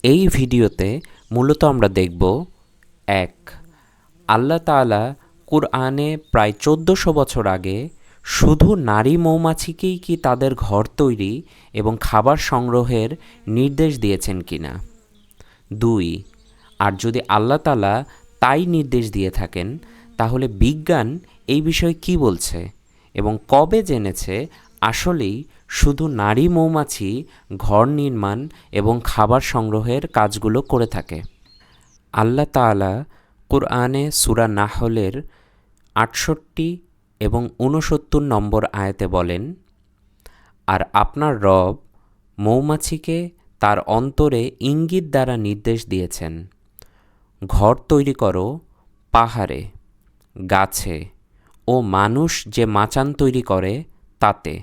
এই ভিডিওতে মূলত আমরা দেখব ১. আল্লাহ তাআলা কুরআনে প্রায় ১৪০০ বছর আগে শুধু নারী মৌমাছিকেই কি তাদের ঘর তৈরি এবং খাবার সংগ্রহের নির্দেশ দিয়েছেন কিনা। ২. আর যদি আল্লাহ তাআলা তাই নির্দেশ দিয়ে থাকেন তাহলে বিজ্ঞান এই বিষয়ে কী বলছে এবং কবে জেনেছে আসলেই শুধু নারী মৌমাছি ঘর নির্মাণ এবং খাবার সংগ্রহের কাজগুলো করে থাকে। আল্লাহ তাআলা কুরআনে সূরা নাহলের ৬৮ এবং ৬৯ নম্বর আয়াতে বলেন, আর আপনার রব মৌমাছিকে তার অন্তরে ইঙ্গিত দ্বারা নির্দেশ দিয়েছেন, ঘর তৈরি করো পাহাড়ে, গাছে ও মানুষ যে মাচান তৈরি করে তাতে।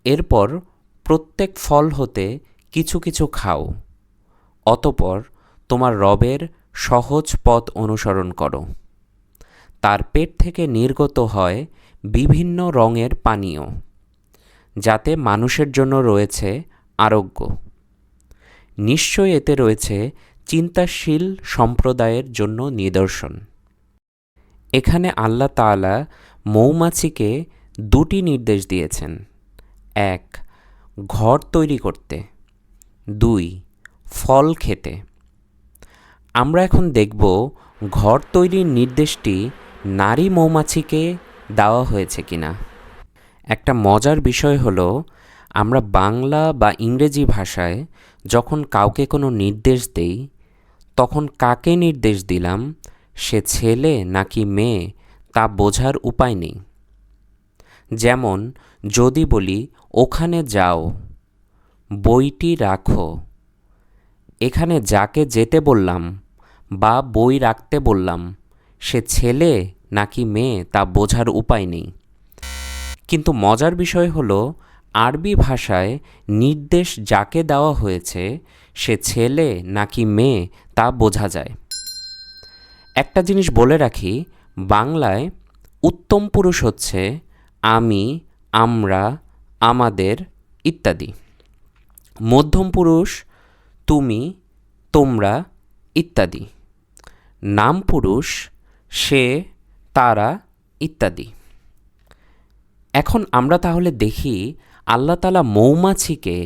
এরপর প্রত্যেক ফল হতে কিছু কিছু খাও, অতপর তোমার রবের সহজ পথ অনুসরণ করো। তার পেট থেকে নির্গত হয় বিভিন্ন রঙের পানীয়, যাতে মানুষের জন্য রয়েছে আরোগ্য। নিশ্চয় এতে রয়েছে চিন্তাশীল সম্প্রদায়ের জন্য নিদর্শন। এখানে আল্লাহ তাআলা মৌমাছিকে দুটি নির্দেশ দিয়েছেন: ১. ঘর তৈরি করতে, ২. ফল খেতে। আমরা এখন দেখব ঘর তৈরির নির্দেশটি নারী মৌমাছিকে দেওয়া হয়েছে কিনা। একটা মজার বিষয় হলো, আমরা বাংলা বা ইংরেজি ভাষায় যখন কাউকে কোনো নির্দেশ দেই তখন কাকে নির্দেশ দিলাম, সে ছেলে নাকি মেয়ে তা বোঝার উপায় নেই। যেমন যদি বলি ওখানে যাও, বইটি রাখো, এখানে যাকে যেতে বললাম বা বই রাখতে বললাম সে ছেলে নাকি মেয়ে তা বোঝার উপায় নেই। কিন্তু মজার বিষয় হলো, আরবি ভাষায় নির্দেশ যাকে দেওয়া হয়েছে সে ছেলে নাকি মেয়ে তা বোঝা যায়। একটা জিনিস বলে রাখি, বাংলায় উত্তম পুরুষ হচ্ছে আমি, আমরা, আমাদের ইত্যাদি। মধ্যম পুরুষ তুমি, তোমরা ইত্যাদি। নাম পুরুষ সে, তারা ইত্যাদি। এখন আমরা তাহলে দেখি আল্লাহ তাআলা মৌমাছিকে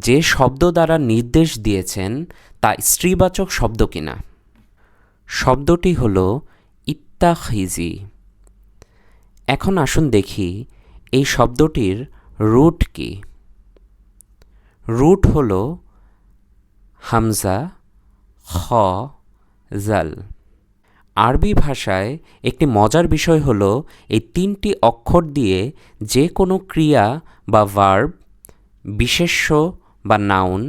যে শব্দ দ্বারা নির্দেশ দিয়েছেন তা স্ত্রীবাচক শব্দ কিনা। শব্দটি হল ইত্তাখিজি। এখন আসুন দেখি এই শব্দটির রুট কি। রুট হল হামজা খ জাল। আরবি ভাষায় একটি মজার বিষয় হলো, এই তিনটি অক্ষর দিয়ে যে কোনো ক্রিয়া বা ভার্ব, বিশেষ্য বা নাউন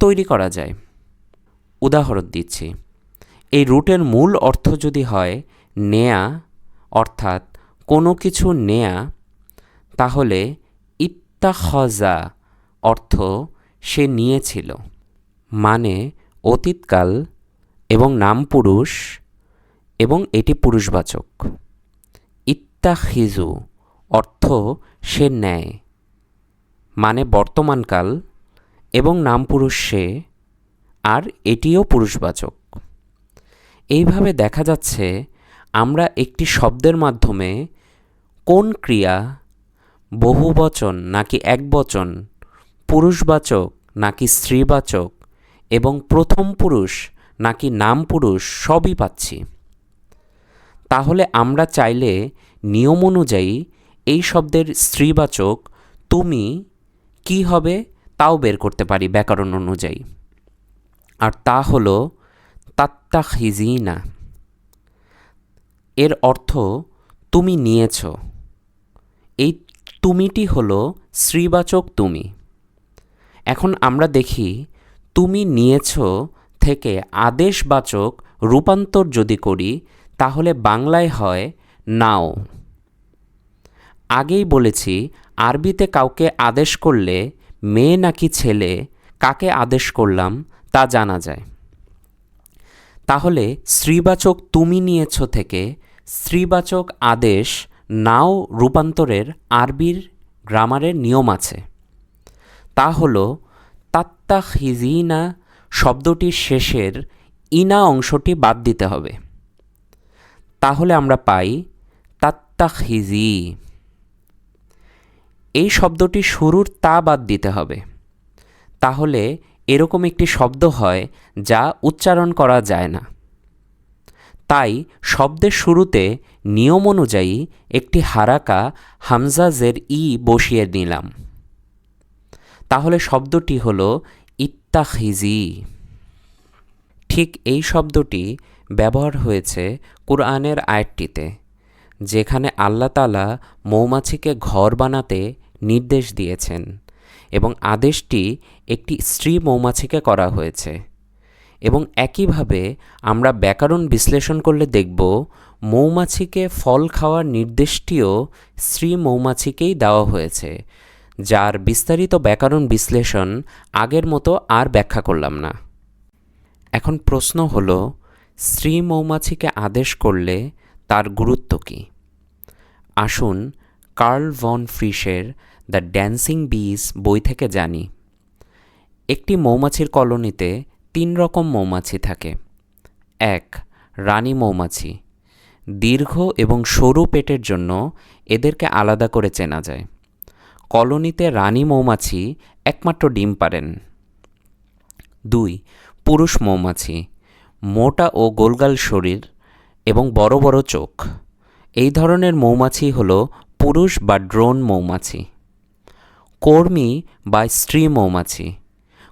তৈরি করা যায়। উদাহরণ দিচ্ছি, এই রুটের মূল অর্থ যদি হয় নেয়া, অর্থাৎ কোনো কিছু নেয়া, তাহলে ইত্তাখজা অর্থ সে নিয়েছিল, মানে অতীতকাল এবং নাম পুরুষ এবং এটি পুরুষবাচক। ইত্তাখিজু অর্থ সে নেয়, মানে বর্তমানকাল এবং নাম পুরুষ সে, আর এটিও পুরুষবাচক। এইভাবে দেখা যাচ্ছে আমরা একটি শব্দের মাধ্যমে কোন ক্রিয়া বহুবচন নাকি একবচন, পুরুষবাচক নাকি স্ত্রীবাচক এবং প্রথম পুরুষ নাকি নাম পুরুষ সবই পাচ্ছি। তাহলে আমরা চাইলে নিয়ম অনুযায়ী এই শব্দের স্ত্রীবাচক তুমি কি হবে তাও বের করতে পারি ব্যাকরণ অনুযায়ী, আর তা হল তাত্তাখিজিনা। এর অর্থ তুমি নিয়েছ। এই তুমিটি হল স্ত্রীবাচক তুমি। এখন আমরা দেখি তুমি নিয়েছ থেকে আদেশবাচক রূপান্তর যদি করি তাহলে বাংলায় হয় নাও। আগেই বলেছি, আরবিতে কাউকে আদেশ করলে মেয়ে নাকি ছেলে কাকে আদেশ করলাম তা জানা যায়। তাহলে স্ত্রীবাচক তুমি নিয়েছ থেকে স্ত্রীবাচক আদেশ নাও রূপান্তরের আরবির গ্রামারের নিয়ম আছে। তা হল তাত্তাখিজিনা শব্দটির শেষের ইনা অংশটি বাদ দিতে হবে। তাহলে আমরা পাই তাত্তাখিজি। এই শব্দটি শুরুর তা বাদ দিতে হবে। তাহলে এরকম একটি শব্দ হয় যা উচ্চারণ করা যায় না। তাই শব্দের শুরুতে নিয়ম অনুযায়ী একটি হারাকা হামজা জের ই বসিয়ে নিলাম। তাহলে শব্দটি হলো ইত্তাখিজি। ঠিক এই শব্দটি ব্যবহার হয়েছে কুরআনের আয়াতটিতে, যেখানে আল্লাহ তাআলা মৌমাছিকে ঘর বানাতে নির্দেশ দিয়েছেন এবং আদেশটি একটি স্ত্রী মৌমাছিকে করা হয়েছে। এবং একইভাবে আমরা ব্যাকরণ বিশ্লেষণ করলে দেখব মৌমাছিকে ফল খাওয়ার নির্দেশটিও স্ত্রী মৌমাছিকেই দেওয়া হয়েছে, যার বিস্তারিত ব্যাকরণ বিশ্লেষণ আগের মতো আর ব্যাখ্যা করলাম না। এখন প্রশ্ন হলো, স্ত্রী মৌমাছিকে আদেশ করলে তার গুরুত্ব কী? আসুন কার্ল ভন ফ্রিশের দ্য ড্যান্সিং বিজ বই থেকে জানি। একটি মৌমাছির কলোনিতে 3 রকম মৌমাছি থাকে। 1. রানী মৌমাছি। দীর্ঘ এবং সরু পেটের জন্য এদেরকে আলাদা করে চেনা যায়। কলোনিতে রানী মৌমাছি একমাত্র ডিম পারেন। 2. পুরুষ মৌমাছি। মোটা ও গোলগাল শরীর এবং বড় বড় চোখ। এই ধরনের মৌমাছি হল পুরুষ বা ড্রোন মৌমাছি। কর্মী বা স্ত্রী মৌমাছি।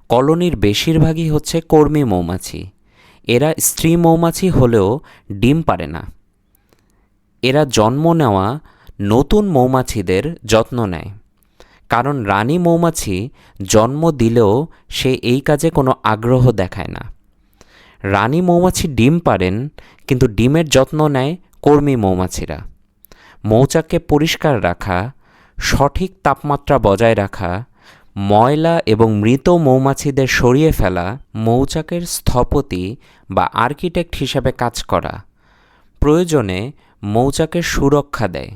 কলোনির বেশিরভাগই হচ্ছে কর্মী মৌমাছি। এরা স্ত্রী মৌমাছি হলেও ডিম পারে না। এরা জন্ম নেওয়া নতুন মৌমাছিদের যত্ন নেয়, কারণ রানী মৌমাছি জন্ম দিলেও সে এই কাজে কোনো আগ্রহ দেখায় না। রানী মৌমাছি ডিম পারেন, কিন্তু ডিমের যত্ন নেয় কর্মী মৌমাছিরা। মৌচাককে পরিষ্কার রাখা, সঠিক তাপমাত্রা বজায় রাখা, ময়লা এবং মৃত মৌমাছিদের সরিয়ে ফেলা, মৌচাকের স্থপতি বা আর্কিটেক্ট হিসাবে কাজ করা, প্রয়োজনে মৌচাকের সুরক্ষা দেয়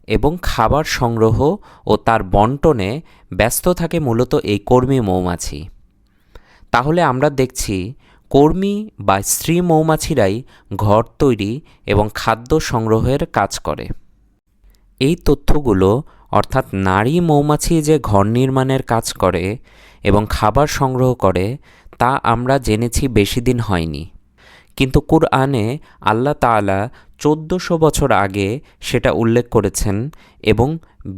এবং খাবার সংগ্রহ ও তার বন্টনে ব্যস্ত থাকে মূলত এই কর্মী মৌমাছি। তাহলে আমরা দেখছি কর্মী বা স্ত্রী মৌমাছিরাই ঘর তৈরি এবং খাদ্য সংগ্রহের কাজ করে। এই তথ্যগুলো অর্থাৎ নারী মৌমাছি যে ঘর নির্মাণের কাজ করে এবং খাবার সংগ্রহ করে তা আমরা জেনেছি বেশি দিন হয়নি, কিন্তু কুরআনে আল্লাহ তাআলা 1400 বছর আগে সেটা উল্লেখ করেছেন এবং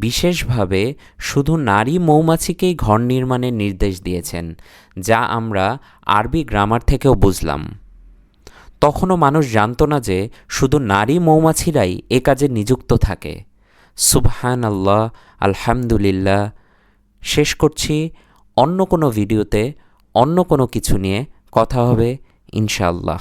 বিশেষভাবে শুধু নারী মৌমাছিকেই ঘর নির্মাণের নির্দেশ দিয়েছেন, যা আমরা আরবি গ্রামার থেকেও বুঝলাম। তখনও মানুষ জানতো না যে শুধু নারী মৌমাছিরাই এ কাজে নিযুক্ত থাকে। সুবহানাল্লাহ, আলহামদুলিল্লাহ। শেষ করছি। অন্য কোনো ভিডিওতে অন্য কোনো কিছু নিয়ে কথা হবে ইনশাআল্লাহ।